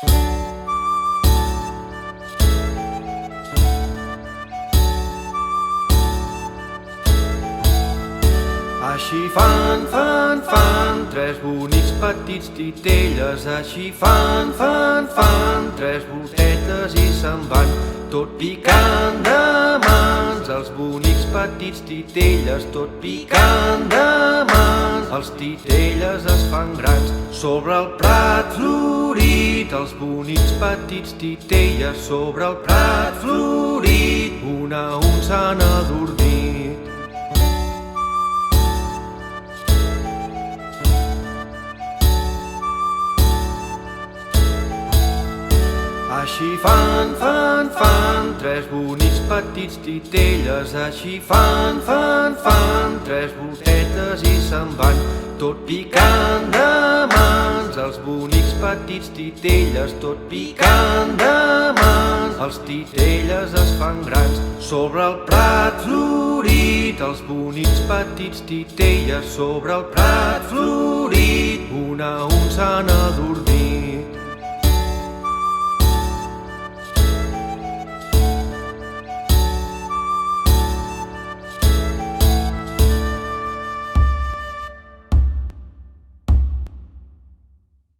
Així fan, tres bonics petits titelles. Així fan, tres botetes i se'n van, tot picant de mans. Els bonics petits titelles, tot picant de mans. Els titelles es fan grans sobre el prat florit. Els bonics petits titelles sobre el prat florit, un a un s'han adormit. Així fan, tres bonics petits titelles. Així fan, tres botetes i se'n van, tot picant de mans. Els bonics petits titelles, tot picant de mans. Els titelles es fan grans sobre el prat florit. Els bonics petits titelles sobre el prat florit, un a un s'han adormit.